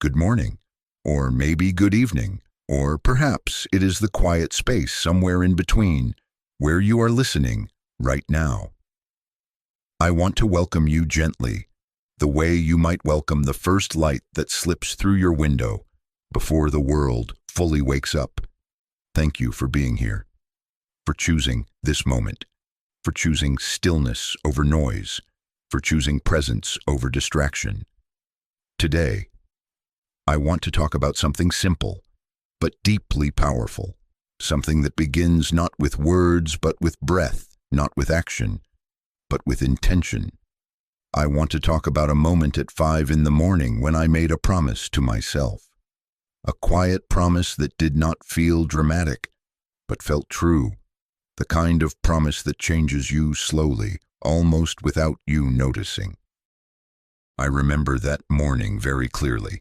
good morning, or maybe good evening, or perhaps it is the quiet space somewhere in between where you are listening right now. I want to welcome you gently, the way you might welcome the first light that slips through your window before the world fully wakes up. Thank you for being here, for choosing this moment, for choosing stillness over noise, for choosing presence over distraction. Today, I want to talk about something simple, but deeply powerful, something that begins not with words, but with breath, not with action, but with intention. I want to talk about a moment at 5 a.m. when I made a promise to myself. A quiet promise that did not feel dramatic, but felt true. The kind of promise that changes you slowly, almost without you noticing. I remember that morning very clearly,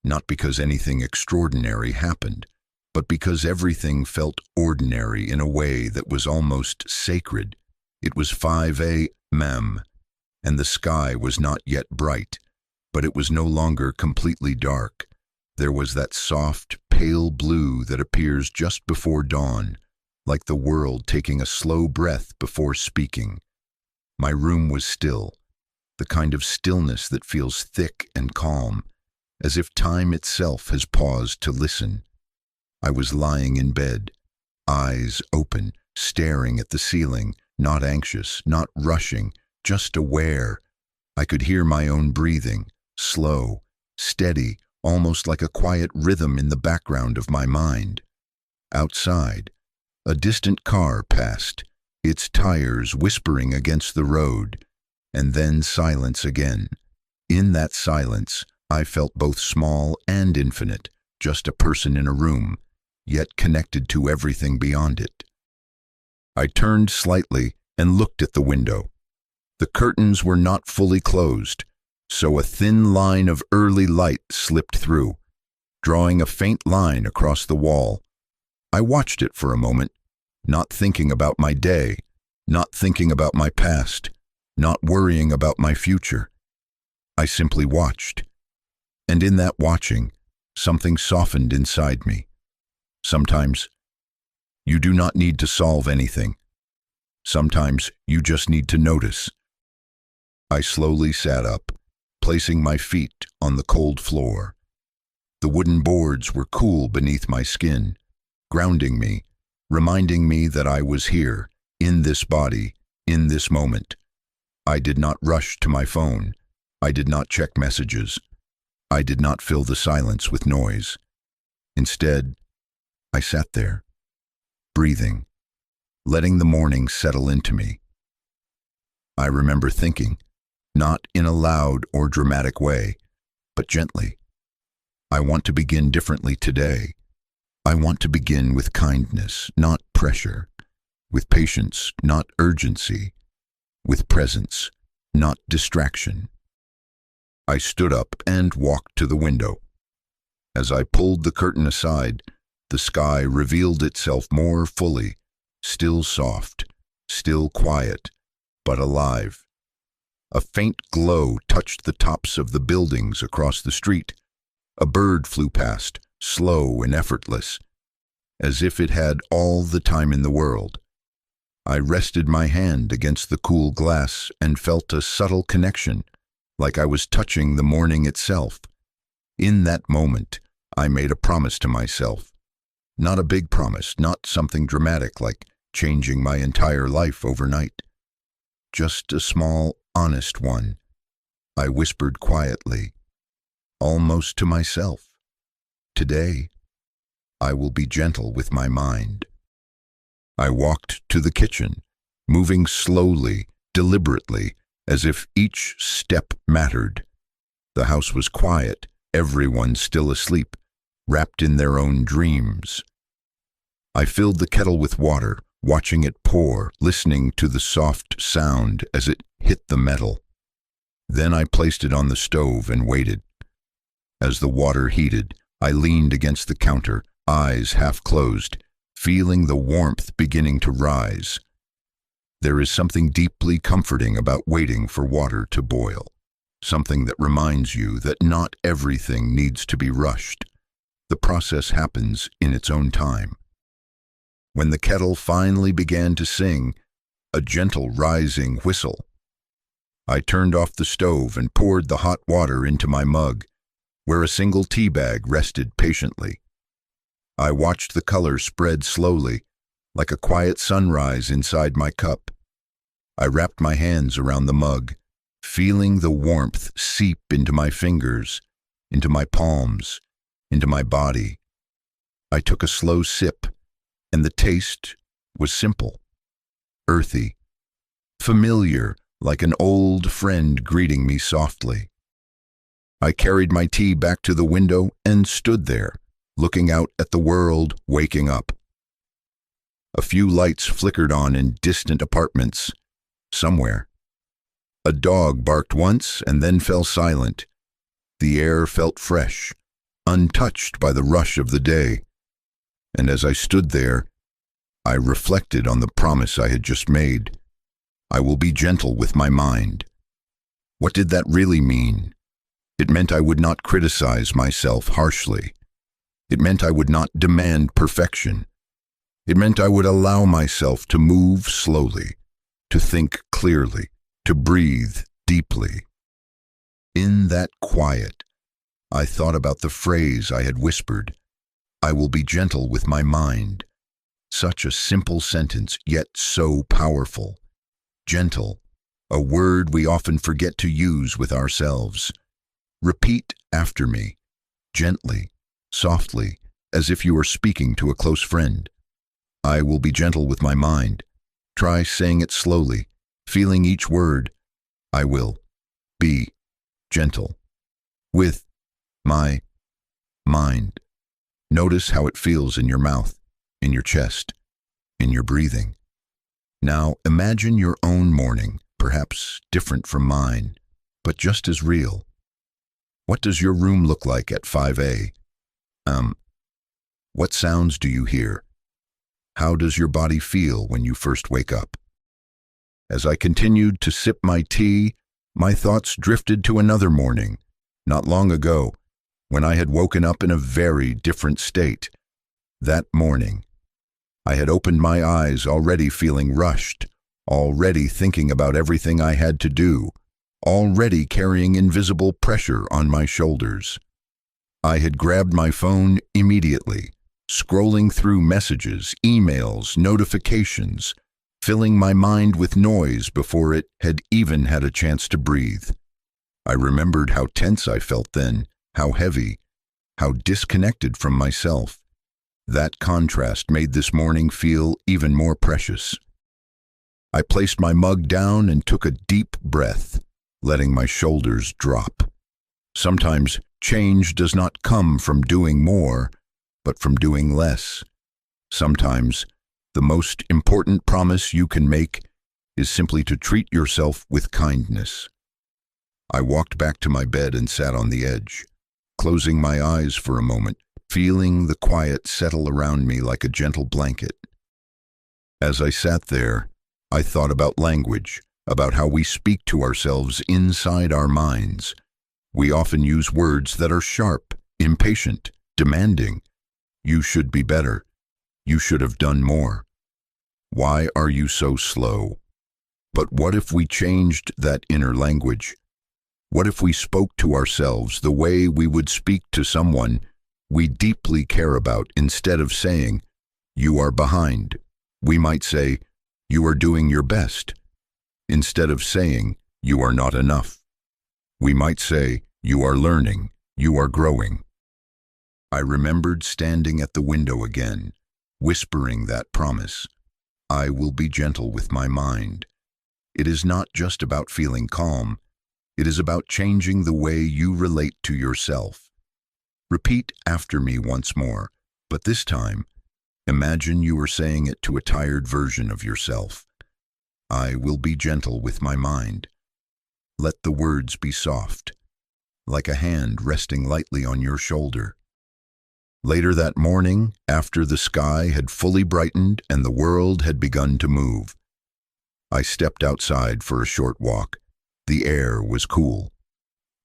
not because anything extraordinary happened, but because everything felt ordinary in a way that was almost sacred. It was 5 a.m., and the sky was not yet bright, but it was no longer completely dark. There was that soft, pale blue that appears just before dawn, like the world taking a slow breath before speaking. My room was still, the kind of stillness that feels thick and calm, as if time itself has paused to listen. I was lying in bed, eyes open, staring at the ceiling, not anxious, not rushing, just aware. I could hear my own breathing, slow, steady, almost like a quiet rhythm in the background of my mind. Outside, a distant car passed, its tires whispering against the road, and then silence again. In that silence, I felt both small and infinite, just a person in a room, yet connected to everything beyond it. I turned slightly and looked at the window. The curtains were not fully closed, so a thin line of early light slipped through, drawing a faint line across the wall. I watched it for a moment, not thinking about my day, not thinking about my past, not worrying about my future. I simply watched. And in that watching, something softened inside me. Sometimes, you do not need to solve anything. Sometimes, you just need to notice. I slowly sat up, placing my feet on the cold floor. The wooden boards were cool beneath my skin, grounding me, reminding me that I was here, in this body, in this moment. I did not rush to my phone. I did not check messages. I did not fill the silence with noise. Instead, I sat there, breathing, letting the morning settle into me. I remember thinking, not in a loud or dramatic way, but gently, I want to begin differently today. I want to begin with kindness, not pressure, with patience, not urgency, with presence, not distraction. I stood up and walked to the window. As I pulled the curtain aside, the sky revealed itself more fully, still soft, still quiet, but alive. A faint glow touched the tops of the buildings across the street. A bird flew past, slow and effortless, as if it had all the time in the world. I rested my hand against the cool glass and felt a subtle connection, like I was touching the morning itself. In that moment, I made a promise to myself. Not a big promise, not something dramatic like changing my entire life overnight. Just a small, honest one. I whispered quietly, almost to myself. Today, I will be gentle with my mind. I walked to the kitchen, moving slowly, deliberately, as if each step mattered. The house was quiet, everyone still asleep, wrapped in their own dreams. I filled the kettle with water, watching it pour, listening to the soft sound as it hit the metal. Then I placed it on the stove and waited. As the water heated, I leaned against the counter, eyes half closed, feeling the warmth beginning to rise. There is something deeply comforting about waiting for water to boil. something that reminds you that not everything needs to be rushed. The process happens in its own time. When the kettle finally began to sing, a gentle rising whistle, I turned off the stove and poured the hot water into my mug, where a single tea bag rested patiently. I watched the color spread slowly, like a quiet sunrise inside my cup. I wrapped my hands around the mug, feeling the warmth seep into my fingers, into my palms, into my body. I took a slow sip, and the taste was simple, earthy, familiar, like an old friend greeting me softly. I carried my tea back to the window and stood there, looking out at the world waking up. A few lights flickered on in distant apartments, somewhere. A dog barked once and then fell silent. The air felt fresh, untouched by the rush of the day. And as I stood there, I reflected on the promise I had just made. I will be gentle with my mind. What did that really mean? It meant I would not criticize myself harshly. It meant I would not demand perfection. It meant I would allow myself to move slowly, to think clearly, to breathe deeply. In that quiet, I thought about the phrase I had whispered, "I will be gentle with my mind." Such a simple sentence, yet so powerful. Gentle, a word we often forget to use with ourselves. Repeat after me, gently, softly, as if you were speaking to a close friend. I will be gentle with my mind. Try saying it slowly, feeling each word. I will be gentle with my mind. Notice how it feels in your mouth, in your chest, in your breathing. Now imagine your own morning, perhaps different from mine, but just as real. What does your room look like at 5 a.m.? What sounds do you hear? How does your body feel when you first wake up? As I continued to sip my tea, my thoughts drifted to another morning, not long ago, when I had woken up in a very different state. That morning, I had opened my eyes already feeling rushed, already thinking about everything I had to do, already carrying invisible pressure on my shoulders. I had grabbed my phone immediately, scrolling through messages, emails, notifications, filling my mind with noise before it had even had a chance to breathe. I remembered how tense I felt then, how heavy, how disconnected from myself. That contrast made this morning feel even more precious. I placed my mug down and took a deep breath, letting my shoulders drop. Sometimes change does not come from doing more, but from doing less. Sometimes the most important promise you can make is simply to treat yourself with kindness. I walked back to my bed and sat on the edge, closing my eyes for a moment, feeling the quiet settle around me like a gentle blanket. As I sat there, I thought about language, about how we speak to ourselves inside our minds. We often use words that are sharp, impatient, demanding. You should be better. You should have done more. Why are you so slow? But what if we changed that inner language? What if we spoke to ourselves the way we would speak to someone we deeply care about? Instead of saying, "You are behind," we might say, "You are doing your best." Instead of saying, "You are not enough," we might say, "You are learning, you are growing." I remembered standing at the window again, whispering that promise. I will be gentle with my mind. It is not just about feeling calm. It is about changing the way you relate to yourself. Repeat after me once more, but this time, imagine you are saying it to a tired version of yourself. I will be gentle with my mind. Let the words be soft, like a hand resting lightly on your shoulder. Later that morning, after the sky had fully brightened and the world had begun to move, I stepped outside for a short walk. The air was cool.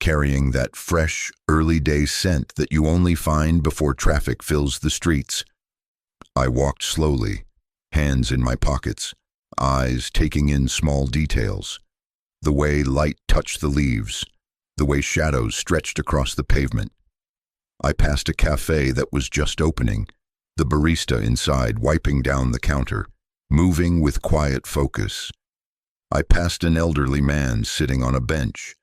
carrying that fresh, early-day scent that you only find before traffic fills the streets. I walked slowly, hands in my pockets, eyes taking in small details. The way light touched the leaves, the way shadows stretched across the pavement. I passed a cafe that was just opening, the barista inside wiping down the counter, moving with quiet focus. I passed an elderly man sitting on a bench,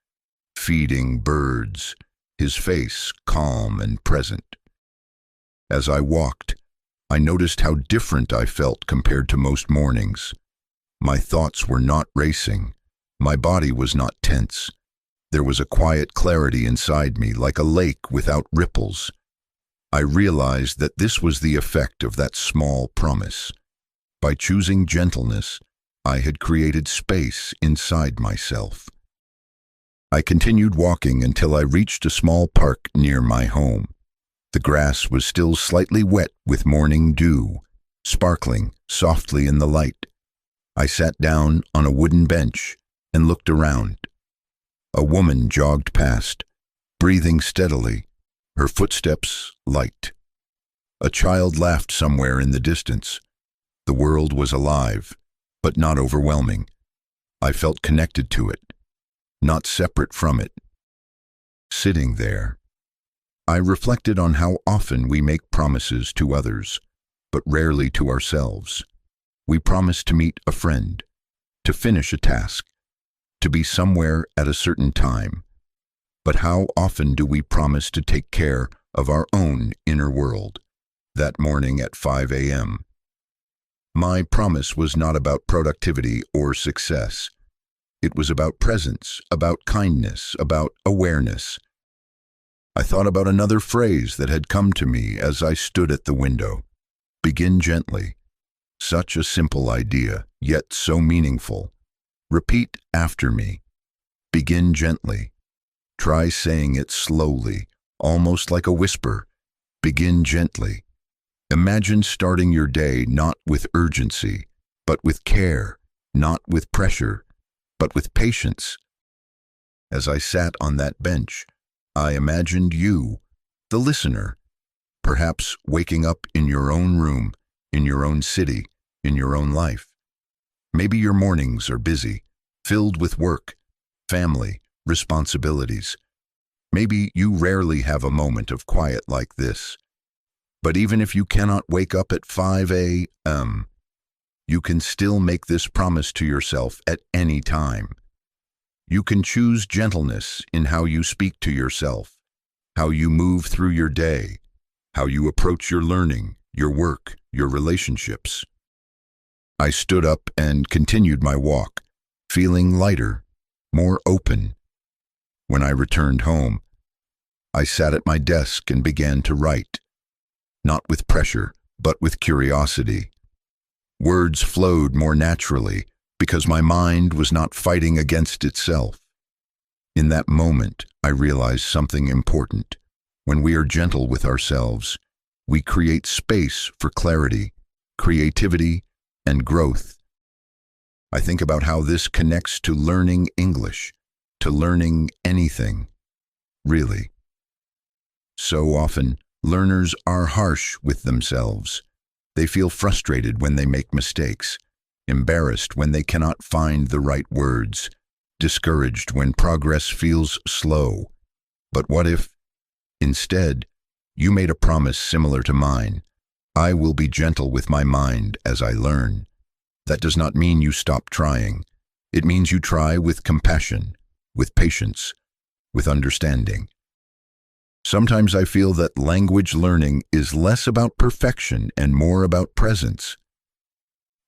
feeding birds, his face calm and present. As I walked, I noticed how different I felt compared to most mornings. My thoughts were not racing. My body was not tense. There was a quiet clarity inside me, like a lake without ripples. I realized that this was the effect of that small promise. By choosing gentleness, I had created space inside myself. I continued walking until I reached a small park near my home. The grass was still slightly wet with morning dew, sparkling softly in the light. I sat down on a wooden bench and looked around. A woman jogged past, breathing steadily, her footsteps light. A child laughed somewhere in the distance. The world was alive, but not overwhelming. I felt connected to it, not separate from it. Sitting there, I reflected on how often we make promises to others, but rarely to ourselves. We promise to meet a friend, to finish a task, to be somewhere at a certain time. But how often do we promise to take care of our own inner world? That morning at 5 a.m., my promise was not about productivity or success. It was about presence, about kindness, about awareness. I thought about another phrase that had come to me as I stood at the window. Begin gently. Such a simple idea, yet so meaningful. Repeat after me. Begin gently. Try saying it slowly, almost like a whisper. Begin gently. Imagine starting your day not with urgency, but with care, not with pressure, but with patience. As I sat on that bench, I imagined you, the listener, perhaps waking up in your own room, in your own city, in your own life. Maybe your mornings are busy, filled with work, family, responsibilities. Maybe you rarely have a moment of quiet like this. But even if you cannot wake up at 5 a.m., you can still make this promise to yourself at any time. You can choose gentleness in how you speak to yourself, how you move through your day, how you approach your learning, your work, your relationships. I stood up and continued my walk, feeling lighter, more open. When I returned home, I sat at my desk and began to write, not with pressure, but with curiosity. Words flowed more naturally because my mind was not fighting against itself. In that moment, I realized something important. When we are gentle with ourselves, we create space for clarity, creativity, and growth. I think about how this connects to learning English, to learning anything, really. So often, learners are harsh with themselves. They feel frustrated when they make mistakes, embarrassed when they cannot find the right words, discouraged when progress feels slow. But what if, instead, you made a promise similar to mine? I will be gentle with my mind as I learn. That does not mean you stop trying. It means you try with compassion, with patience, with understanding. Sometimes I feel that language learning is less about perfection and more about presence.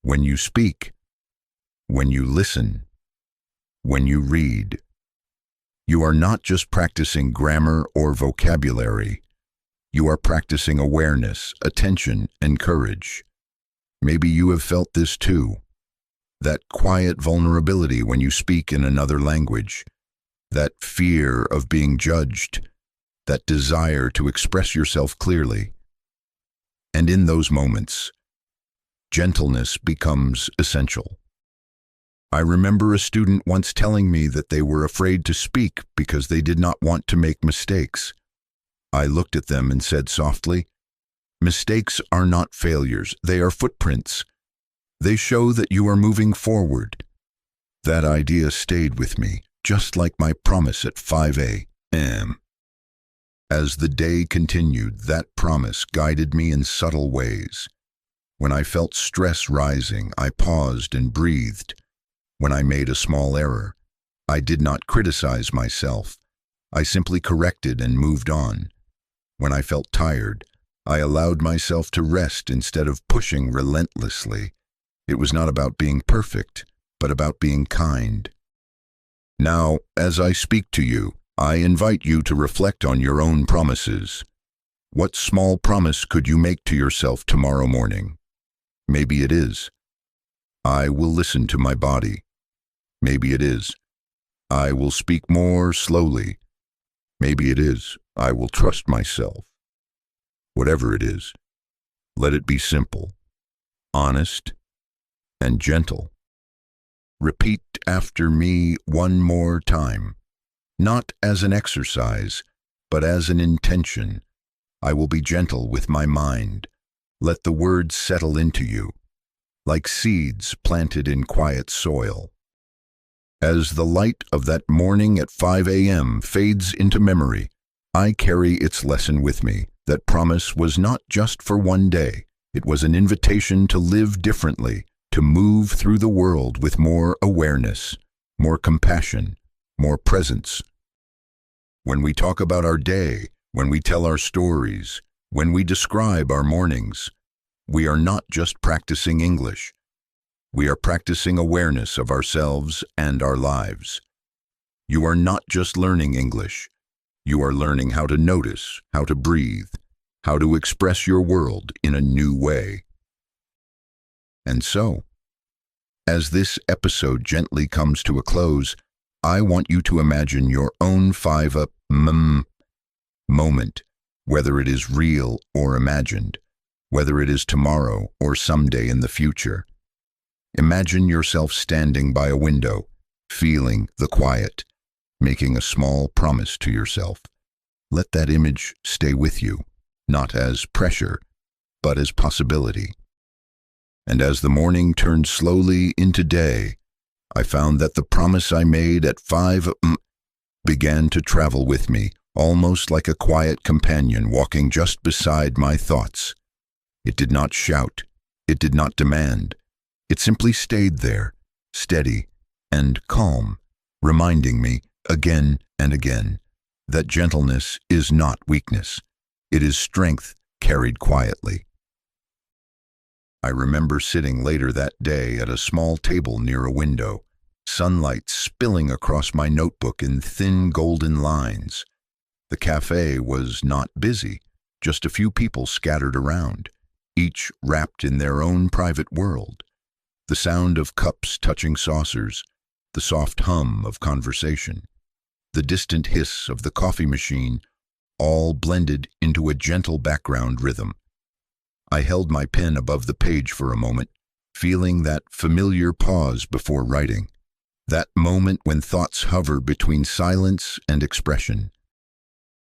When you speak, when you listen, when you read, you are not just practicing grammar or vocabulary. You are practicing awareness, attention, and courage. Maybe you have felt this too. That quiet vulnerability when you speak in another language. That fear of being judged. That desire to express yourself clearly. And in those moments, gentleness becomes essential. I remember a student once telling me that they were afraid to speak because they did not want to make mistakes. I looked at them and said softly, "Mistakes are not failures, they are footprints. They show that you are moving forward." That idea stayed with me, just like my promise at 5 a.m. As the day continued, that promise guided me in subtle ways. When I felt stress rising, I paused and breathed. When I made a small error, I did not criticize myself. I simply corrected and moved on. When I felt tired, I allowed myself to rest instead of pushing relentlessly. It was not about being perfect, but about being kind. Now, as I speak to you, I invite you to reflect on your own promises. What small promise could you make to yourself tomorrow morning? Maybe it is, "I will listen to my body." Maybe it is, "I will speak more slowly." Maybe it is, "I will trust myself." Whatever it is, let it be simple, honest, and gentle. Repeat after me one more time, not as an exercise, but as an intention. I will be gentle with my mind. Let the words settle into you, like seeds planted in quiet soil. As the light of that morning at 5 a.m. fades into memory, I carry its lesson with me. That promise was not just for one day. It was an invitation to live differently, to move through the world with more awareness, more compassion, more presence. When we talk about our day, when we tell our stories, when we describe our mornings, we are not just practicing English. We are practicing awareness of ourselves and our lives. You are not just learning English. You are learning how to notice, how to breathe, how to express your world in a new way. And so, as this episode gently comes to a close, I want you to imagine your own 5 a.m. moment, whether it is real or imagined, whether it is tomorrow or someday in the future. Imagine yourself standing by a window, feeling the quiet, making a small promise to yourself. Let that image stay with you, not as pressure, but as possibility. And as the morning turned slowly into day, I found that the promise I made at 5 a.m. began to travel with me, almost like a quiet companion walking just beside my thoughts. It did not shout, it did not demand. It simply stayed there, steady and calm, reminding me again and again that gentleness is not weakness. It is strength carried quietly. I remember sitting later that day at a small table near a window, sunlight spilling across my notebook in thin golden lines. The cafe was not busy, just a few people scattered around, each wrapped in their own private world. The sound of cups touching saucers, the soft hum of conversation, the distant hiss of the coffee machine, all blended into a gentle background rhythm. I held my pen above the page for a moment, feeling that familiar pause before writing, that moment when thoughts hover between silence and expression.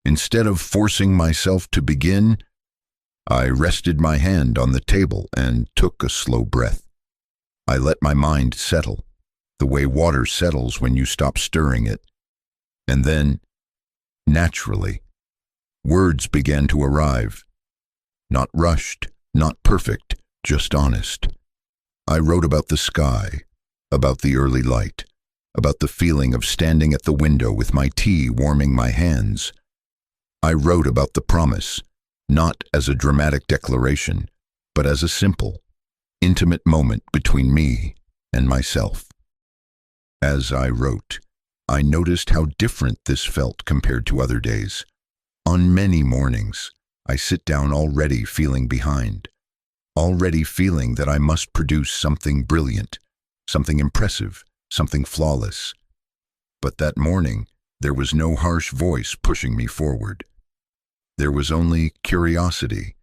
Instead of forcing myself to begin, I rested my hand on the table and took a slow breath. I let my mind settle, the way water settles when you stop stirring it. And then, naturally, words began to arrive. Not rushed, not perfect, just honest. I wrote about the sky, about the early light, about the feeling of standing at the window with my tea warming my hands. I wrote about the promise, not as a dramatic declaration, but as a simple, intimate moment between me and myself. As I wrote, I noticed how different this felt compared to other days. On many mornings, I sit down already feeling behind, already feeling that I must produce something brilliant, something impressive, something flawless. But that morning, there was no harsh voice pushing me forward. There was only curiosity,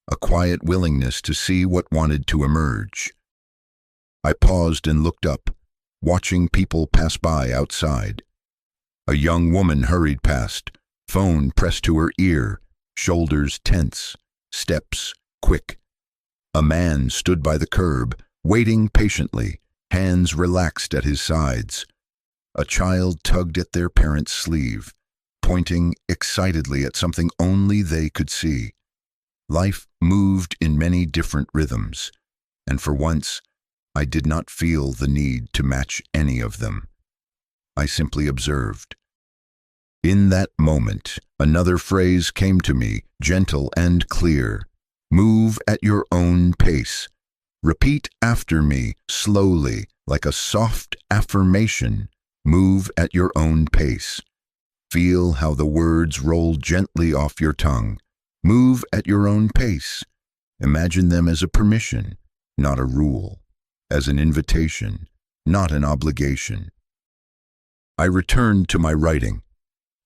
a quiet willingness to see what wanted to emerge. I paused and looked up, watching people pass by outside. A young woman hurried past, phone pressed to her ear, shoulders tense, steps quick. A man stood by the curb, waiting patiently, hands relaxed at his sides. A child tugged at their parent's sleeve, pointing excitedly at something only they could see. Life moved in many different rhythms, and for once, I did not feel the need to match any of them. I simply observed. In that moment, another phrase came to me, gentle and clear. Move at your own pace. Repeat after me, slowly, like a soft affirmation. Move at your own pace. Feel how the words roll gently off your tongue. Move at your own pace. Imagine them as a permission, not a rule, as an invitation, not an obligation. I returned to my writing,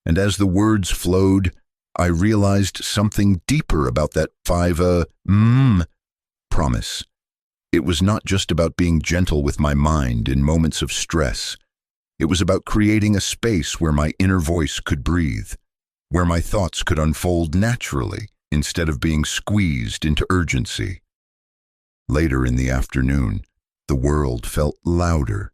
and as the words flowed, I realized something deeper about that promise. It was not just about being gentle with my mind in moments of stress. It was about creating a space where my inner voice could breathe, where my thoughts could unfold naturally instead of being squeezed into urgency. Later in the afternoon, the world felt louder.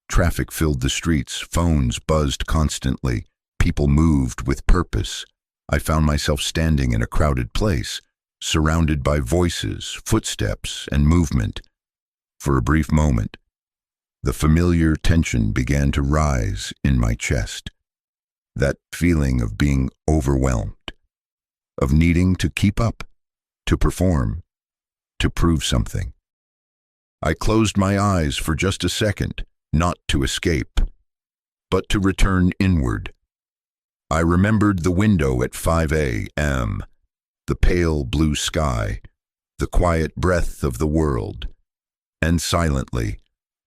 Traffic filled the streets, phones buzzed constantly, people moved with purpose. I found myself standing in a crowded place, surrounded by voices, footsteps, and movement. For a brief moment, the familiar tension began to rise in my chest. That feeling of being overwhelmed, of needing to keep up, to perform, to prove something. I closed my eyes for just a second, not to escape, but to return inward. I remembered the window at 5 a.m., the pale blue sky, the quiet breath of the world, and silently,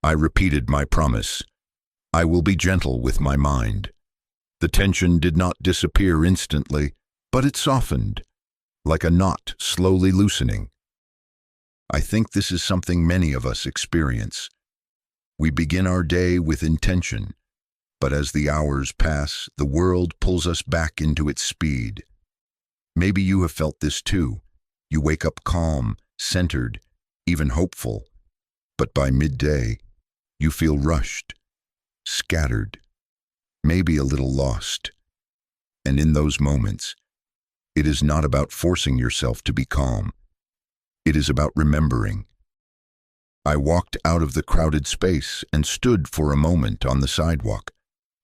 I repeated my promise. I will be gentle with my mind. The tension did not disappear instantly, but it softened, like a knot slowly loosening. I think this is something many of us experience. We begin our day with intention, but as the hours pass, the world pulls us back into its speed. Maybe you have felt this too. You wake up calm, centered, even hopeful, but by midday, you feel rushed, scattered, maybe a little lost. And in those moments, it is not about forcing yourself to be calm. It is about remembering. I walked out of the crowded space and stood for a moment on the sidewalk,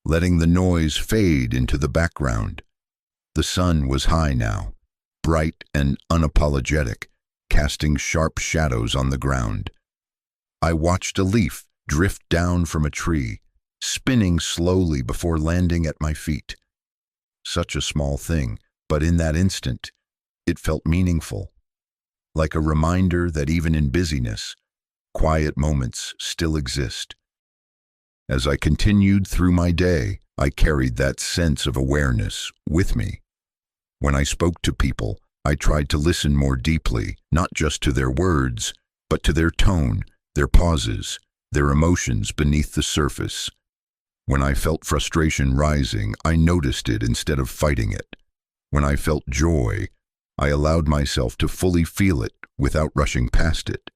letting the noise fade into the background. The sun was high now, bright and unapologetic, casting sharp shadows on the ground. I watched a leaf drift down from a tree, spinning slowly before landing at my feet. Such a small thing, but in that instant, it felt meaningful, like a reminder that even in busyness, quiet moments still exist. As I continued through my day, I carried that sense of awareness with me. When I spoke to people, I tried to listen more deeply, not just to their words, but to their tone, their pauses, their emotions beneath the surface. When I felt frustration rising, I noticed it instead of fighting it. When I felt joy, I allowed myself to fully feel it without rushing past it.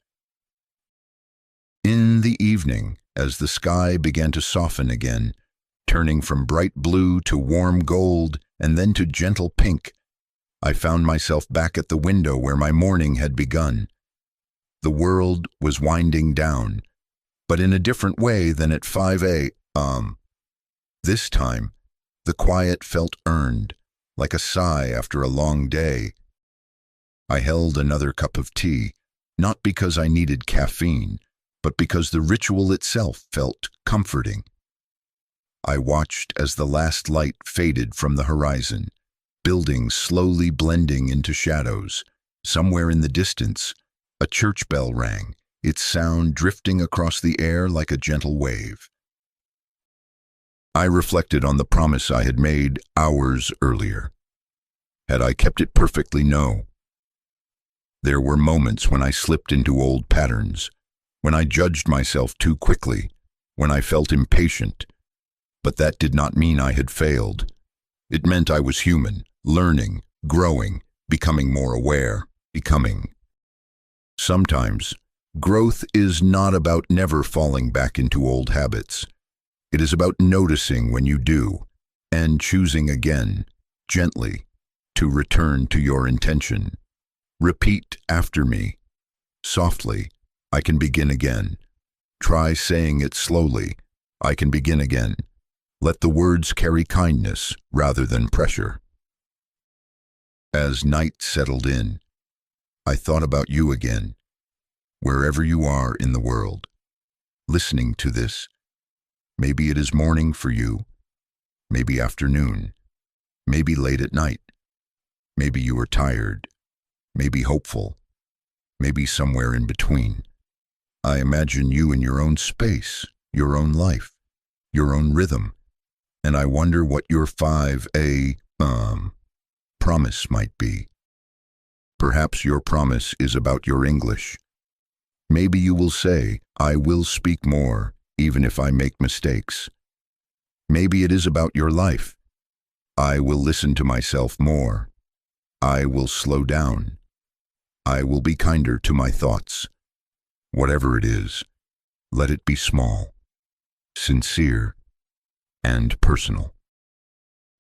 In the evening, as the sky began to soften again, turning from bright blue to warm gold and then to gentle pink, I found myself back at the window where my morning had begun. The world was winding down, but in a different way than at 5 a.m. This time, the quiet felt earned, like a sigh after a long day. I held another cup of tea, not because I needed caffeine, but because the ritual itself felt comforting. I watched as the last light faded from the horizon, buildings slowly blending into shadows. Somewhere in the distance, a church bell rang, its sound drifting across the air like a gentle wave. I reflected on the promise I had made hours earlier. Had I kept it perfectly? No. There were moments when I slipped into old patterns, when I judged myself too quickly, when I felt impatient, but that did not mean I had failed. It meant I was human, learning, growing, becoming more aware, becoming. Sometimes, growth is not about never falling back into old habits. It is about noticing when you do, and choosing again, gently, to return to your intention. Repeat after me. Softly, I can begin again. Try saying it slowly. I can begin again. Let the words carry kindness rather than pressure. As night settled in, I thought about you again, wherever you are in the world, listening to this. Maybe it is morning for you, maybe afternoon, maybe late at night. Maybe you are tired, maybe hopeful, maybe somewhere in between. I imagine you in your own space, your own life, your own rhythm, and I wonder what your 5A promise might be. Perhaps your promise is about your English. Maybe you will say, I will speak more, even if I make mistakes. Maybe it is about your life. I will listen to myself more. I will slow down. I will be kinder to my thoughts. Whatever it is, let it be small, sincere, and personal.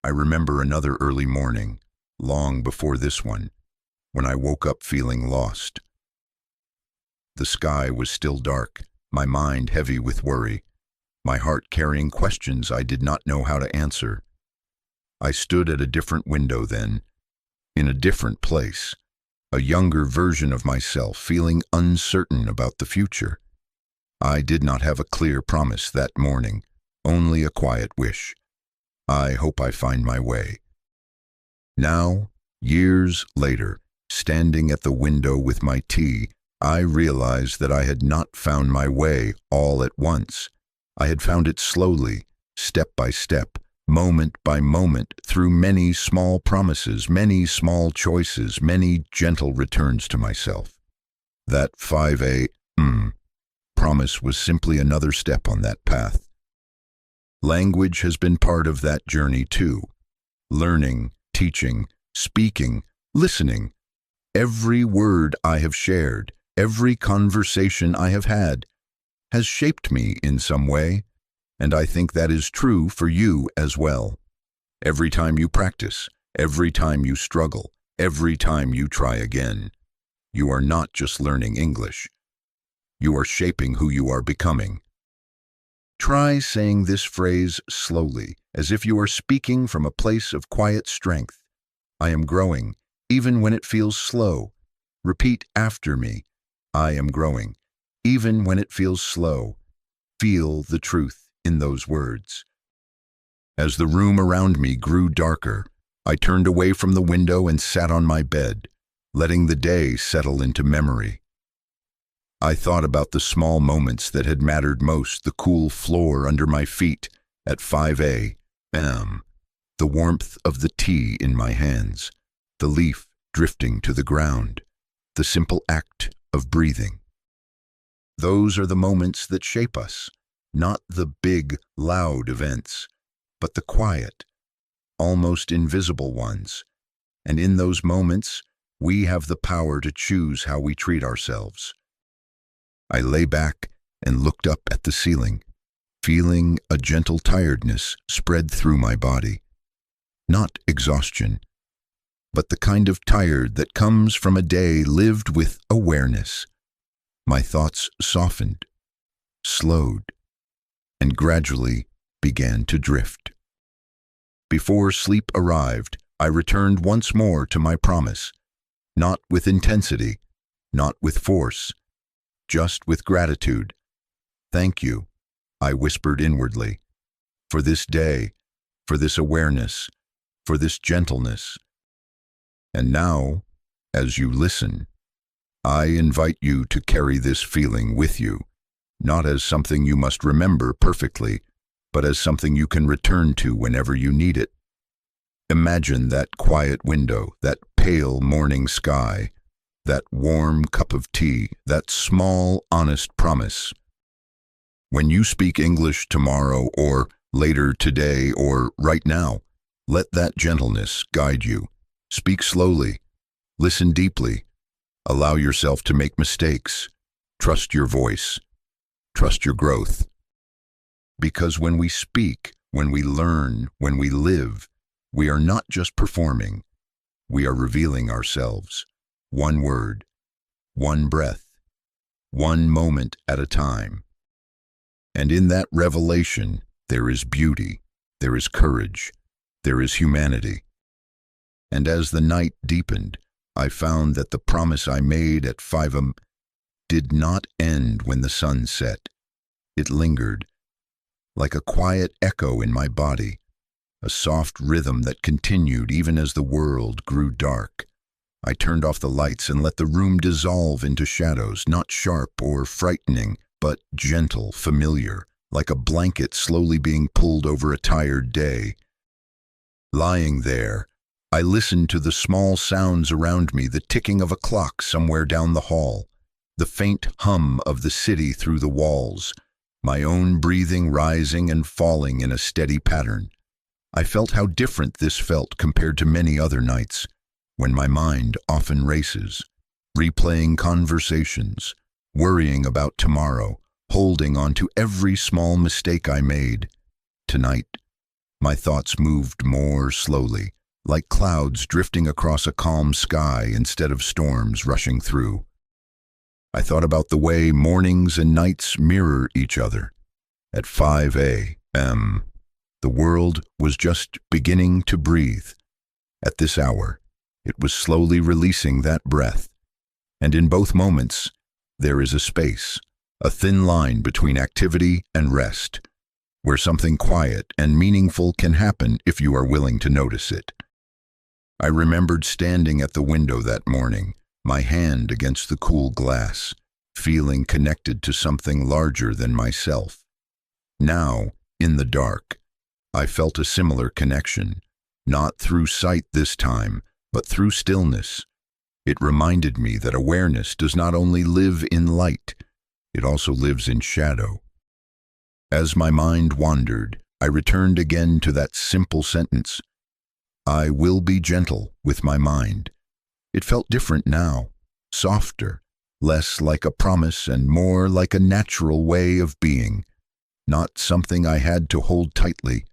I remember another early morning, long before this one, when I woke up feeling lost. The sky was still dark, my mind heavy with worry, my heart carrying questions I did not know how to answer. I stood at a different window then, in a different place, a younger version of myself feeling uncertain about the future. I did not have a clear promise that morning, only a quiet wish. I hope I find my way. Now, years later, standing at the window with my tea, I realized that I had not found my way all at once. I had found it slowly, step by step, moment by moment, through many small promises, many small choices, many gentle returns to myself. That 5A promise was simply another step on that path. Language has been part of that journey too. Learning, teaching, speaking, listening. Every word I have shared, every conversation I have had, has shaped me in some way, and I think that is true for you as well. Every time you practice, every time you struggle, every time you try again, you are not just learning English. You are shaping who you are becoming. Try saying this phrase slowly, as if you are speaking from a place of quiet strength. I am growing, even when it feels slow. Repeat after me. I am growing, even when it feels slow. Feel the truth in those words. As the room around me grew darker, I turned away from the window and sat on my bed, letting the day settle into memory. I thought about the small moments that had mattered most, the cool floor under my feet at 5 a.m., the warmth of the tea in my hands, the leaf drifting to the ground, the simple act of breathing. Those are the moments that shape us, not the big, loud events, but the quiet, almost invisible ones. And in those moments, we have the power to choose how we treat ourselves. I lay back and looked up at the ceiling, feeling a gentle tiredness spread through my body. Not exhaustion, but the kind of tired that comes from a day lived with awareness. My thoughts softened, slowed, and gradually began to drift. Before sleep arrived, I returned once more to my promise, not with intensity, not with force, just with gratitude. Thank you, I whispered inwardly, for this day, for this awareness, for this gentleness. And now, as you listen, I invite you to carry this feeling with you, not as something you must remember perfectly, but as something you can return to whenever you need it. Imagine that quiet window, that pale morning sky, that warm cup of tea, that small, honest promise. When you speak English tomorrow or later today or right now, let that gentleness guide you. Speak slowly, listen deeply, allow yourself to make mistakes, trust your voice, trust your growth. Because when we speak, when we learn, when we live, we are not just performing, we are revealing ourselves. One word, one breath, one moment at a time. And in that revelation, there is beauty, there is courage, there is humanity. And as the night deepened, I found that the promise I made at 5 a.m. did not end when the sun set. It lingered, like a quiet echo in my body, a soft rhythm that continued even as the world grew dark. I turned off the lights and let the room dissolve into shadows, not sharp or frightening, but gentle, familiar, like a blanket slowly being pulled over a tired day. Lying there, I listened to the small sounds around me, the ticking of a clock somewhere down the hall, the faint hum of the city through the walls, my own breathing rising and falling in a steady pattern. I felt how different this felt compared to many other nights, when my mind often races, replaying conversations, worrying about tomorrow, holding on to every small mistake I made. Tonight, my thoughts moved more slowly, like clouds drifting across a calm sky instead of storms rushing through. I thought about the way mornings and nights mirror each other. At 5 a.m., the world was just beginning to breathe. At this hour, it was slowly releasing that breath. And in both moments, there is a space, a thin line between activity and rest, where something quiet and meaningful can happen if you are willing to notice it. I remembered standing at the window that morning, my hand against the cool glass, feeling connected to something larger than myself. Now, in the dark, I felt a similar connection, not through sight this time, but through stillness. It reminded me that awareness does not only live in light, it also lives in shadow. As my mind wandered, I returned again to that simple sentence. I will be gentle with my mind. It felt different now, softer, less like a promise and more like a natural way of being. Not something I had to hold tightly,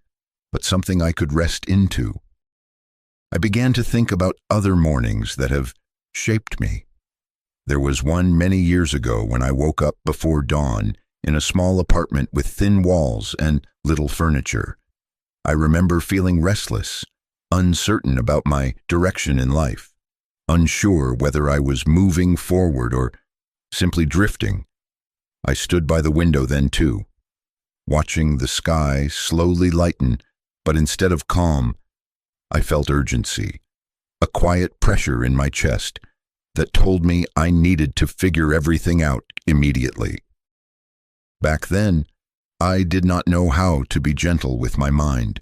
but something I could rest into. I began to think about other mornings that have shaped me. There was one many years ago when I woke up before dawn in a small apartment with thin walls and little furniture. I remember feeling restless, uncertain about my direction in life, unsure whether I was moving forward or simply drifting. I stood by the window then too, watching the sky slowly lighten, but instead of calm, I felt urgency, a quiet pressure in my chest that told me I needed to figure everything out immediately. Back then, I did not know how to be gentle with my mind.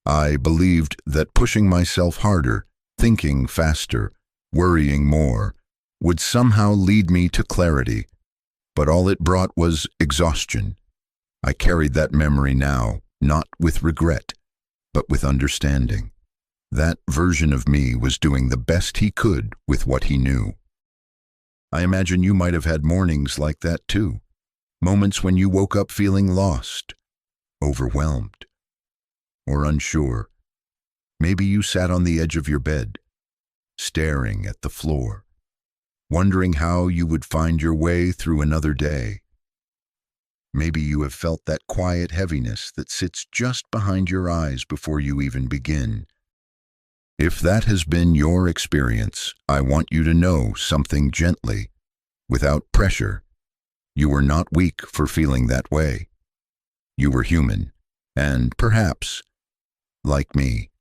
I believed that pushing myself harder, thinking faster, worrying more, would somehow lead me to clarity, but all it brought was exhaustion. I carried that memory now, not with regret, but with understanding. That version of me was doing the best he could with what he knew. I imagine you might have had mornings like that too, moments when you woke up feeling lost, overwhelmed, or unsure. Maybe you sat on the edge of your bed, staring at the floor, wondering how you would find your way through another day. Maybe you have felt that quiet heaviness that sits just behind your eyes before you even begin. If that has been your experience, I want you to know something gently, without pressure. You were not weak for feeling that way. You were human, and perhaps, like me,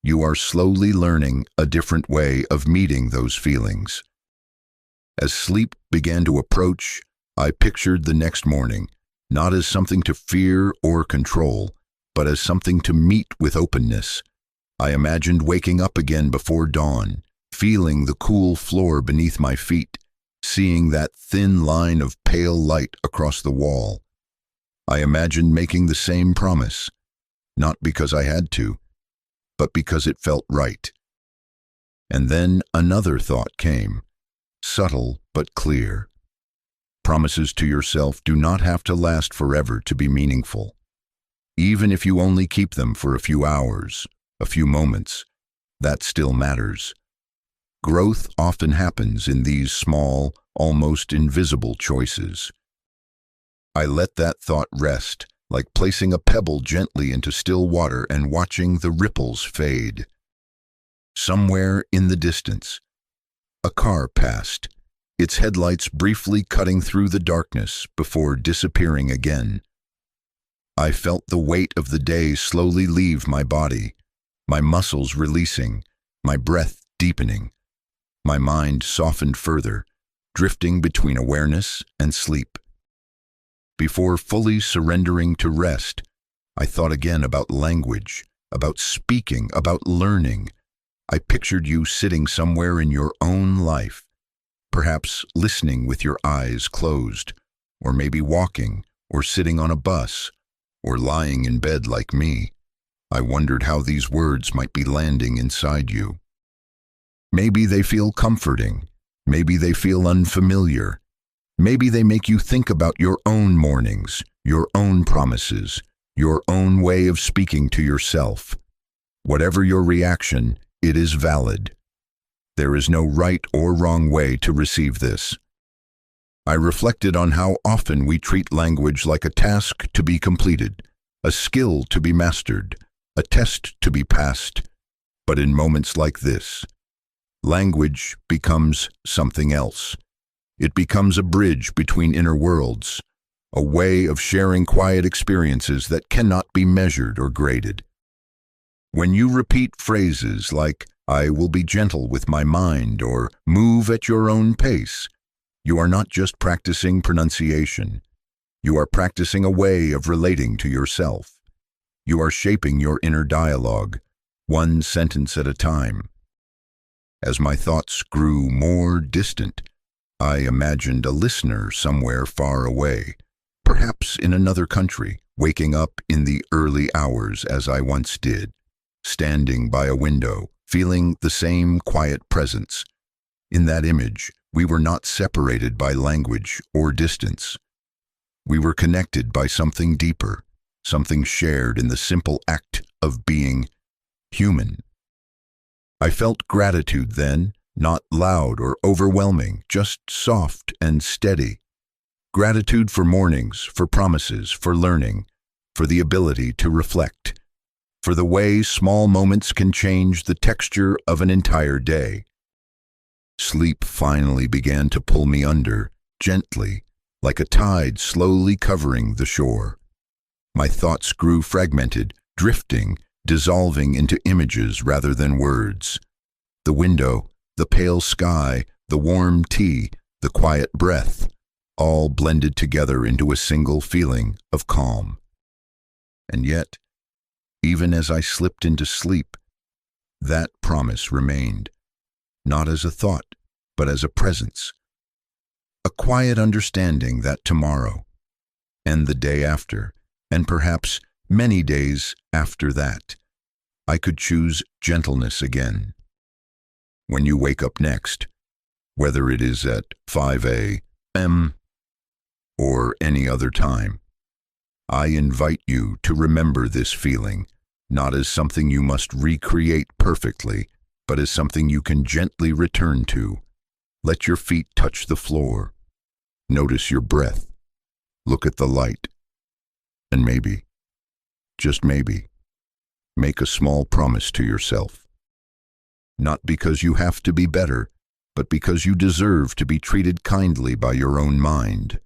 you are slowly learning a different way of meeting those feelings. As sleep began to approach, I pictured the next morning, not as something to fear or control, but as something to meet with openness. I imagined waking up again before dawn, feeling the cool floor beneath my feet, seeing that thin line of pale light across the wall. I imagined making the same promise, not because I had to, but because it felt right. And then another thought came, subtle but clear. Promises to yourself do not have to last forever to be meaningful. Even if you only keep them for a few hours, a few moments, that still matters. Growth often happens in these small, almost invisible choices. I let that thought rest, like placing a pebble gently into still water and watching the ripples fade. Somewhere in the distance, a car passed, its headlights briefly cutting through the darkness before disappearing again. I felt the weight of the day slowly leave my body, my muscles releasing, my breath deepening. My mind softened further, drifting between awareness and sleep. Before fully surrendering to rest, I thought again about language, about speaking, about learning. I pictured you sitting somewhere in your own life, perhaps listening with your eyes closed, or maybe walking, or sitting on a bus, or lying in bed like me. I wondered how these words might be landing inside you. Maybe they feel comforting. Maybe they feel unfamiliar. Maybe they make you think about your own mornings, your own promises, your own way of speaking to yourself. Whatever your reaction, it is valid. There is no right or wrong way to receive this. I reflected on how often we treat language like a task to be completed, a skill to be mastered, a test to be passed. But in moments like this, language becomes something else. It becomes a bridge between inner worlds, a way of sharing quiet experiences that cannot be measured or graded. When you repeat phrases like, "I will be gentle with my mind," or "move at your own pace," you are not just practicing pronunciation. You are practicing a way of relating to yourself. You are shaping your inner dialogue, one sentence at a time. As my thoughts grew more distant, I imagined a listener somewhere far away, perhaps in another country, waking up in the early hours as I once did, standing by a window, feeling the same quiet presence. In that image, we were not separated by language or distance. We were connected by something deeper, something shared in the simple act of being human. I felt gratitude then, not loud or overwhelming, just soft and steady. Gratitude for mornings, for promises, for learning, for the ability to reflect, for the way small moments can change the texture of an entire day. Sleep finally began to pull me under, gently, like a tide slowly covering the shore. My thoughts grew fragmented, drifting, dissolving into images rather than words. The window, the pale sky, the warm tea, the quiet breath, all blended together into a single feeling of calm. And yet, even as I slipped into sleep, that promise remained, not as a thought, but as a presence. A quiet understanding that tomorrow, and the day after, and perhaps many days after that, I could choose gentleness again. When you wake up next, whether it is at 5 a.m. or any other time, I invite you to remember this feeling, not as something you must recreate perfectly, but as something you can gently return to. Let your feet touch the floor. Notice your breath. Look at the light. And maybe, just maybe, make a small promise to yourself. Not because you have to be better, but because you deserve to be treated kindly by your own mind.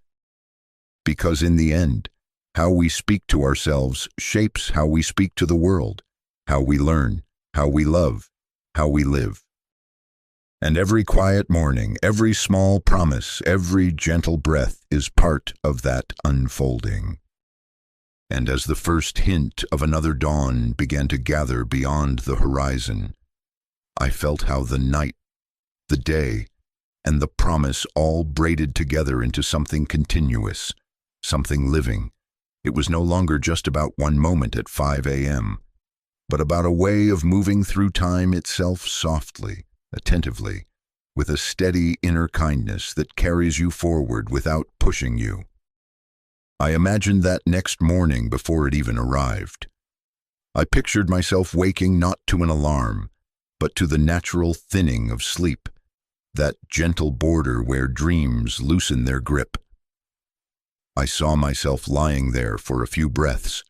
Because in the end, how we speak to ourselves shapes how we speak to the world, how we learn, how we love, how we live. And every quiet morning, every small promise, every gentle breath is part of that unfolding. And as the first hint of another dawn began to gather beyond the horizon, I felt how the night, the day, and the promise all braided together into something continuous, something living, It was no longer just about one moment at 5 a.m., but about a way of moving through time itself softly, attentively, with a steady inner kindness that carries you forward without pushing you. I imagined that next morning before it even arrived. I pictured myself waking not to an alarm, but to the natural thinning of sleep, that gentle border where dreams loosen their grip. I saw myself lying there for a few breaths,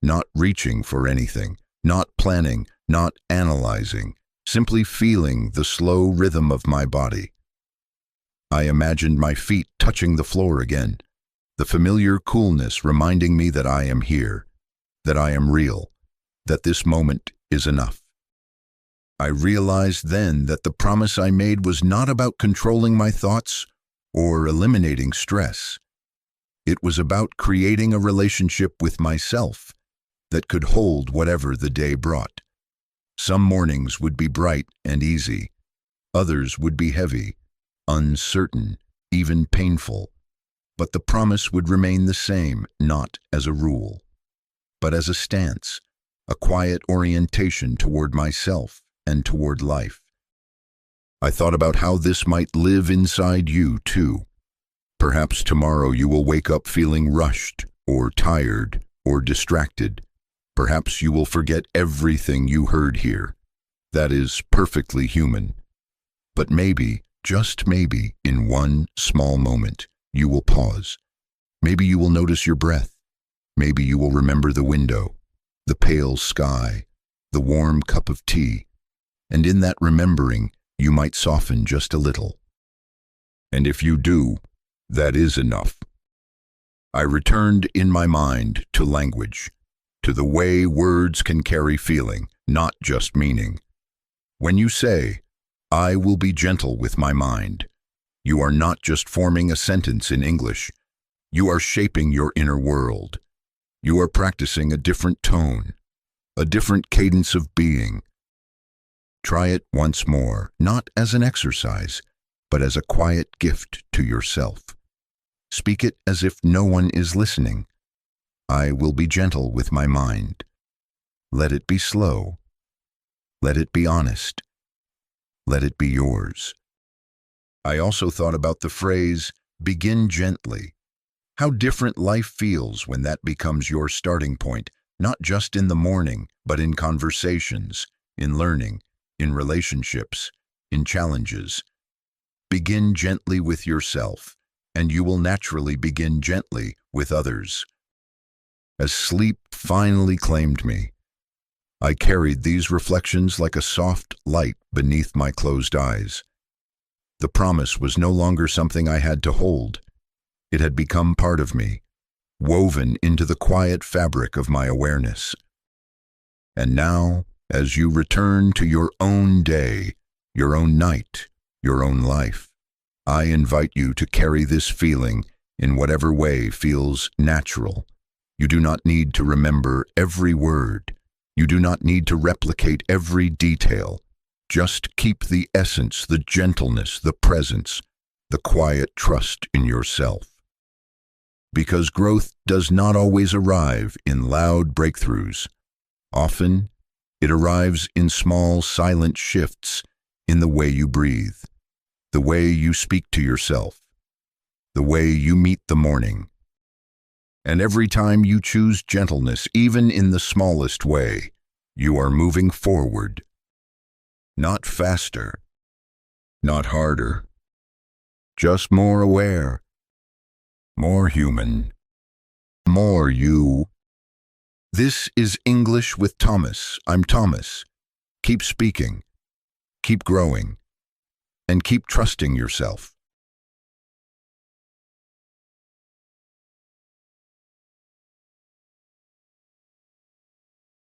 not reaching for anything, not planning, not analyzing, simply feeling the slow rhythm of my body. I imagined my feet touching the floor again, the familiar coolness reminding me that I am here, that I am real, that this moment is enough. I realized then that the promise I made was not about controlling my thoughts or eliminating stress. It was about creating a relationship with myself that could hold whatever the day brought. Some mornings would be bright and easy. Others would be heavy, uncertain, even painful. But the promise would remain the same, not as a rule, but as a stance, a quiet orientation toward myself and toward life. I thought about how this might live inside you, too. Perhaps tomorrow you will wake up feeling rushed, or tired, or distracted. Perhaps you will forget everything you heard here. That is perfectly human. But maybe, just maybe, in one small moment, you will pause. Maybe you will notice your breath. Maybe you will remember the window, the pale sky, the warm cup of tea. And in that remembering, you might soften just a little. And if you do, that is enough. I returned in my mind to language, to the way words can carry feeling, not just meaning. When you say, "I will be gentle with my mind," you are not just forming a sentence in English. You are shaping your inner world. You are practicing a different tone, a different cadence of being. Try it once more, not as an exercise, but as a quiet gift to yourself. Speak it as if no one is listening. I will be gentle with my mind. Let it be slow. Let it be honest. Let it be yours. I also thought about the phrase, begin gently. How different life feels when that becomes your starting point, not just in the morning, but in conversations, in learning, in relationships, in challenges. Begin gently with yourself, and you will naturally begin gently with others. As sleep finally claimed me, I carried these reflections like a soft light beneath my closed eyes. The promise was no longer something I had to hold. It had become part of me, woven into the quiet fabric of my awareness. And now, as you return to your own day, your own night, your own life, I invite you to carry this feeling in whatever way feels natural. You do not need to remember every word. You do not need to replicate every detail. Just keep the essence, the gentleness, the presence, the quiet trust in yourself. Because growth does not always arrive in loud breakthroughs. Often, it arrives in small, silent shifts in the way you breathe, the way you speak to yourself, the way you meet the morning. And every time you choose gentleness, even in the smallest way, you are moving forward. Not faster, not harder, just more aware, more human, more you. This is English with Thomas. I'm Thomas. Keep speaking, keep growing, and keep trusting yourself.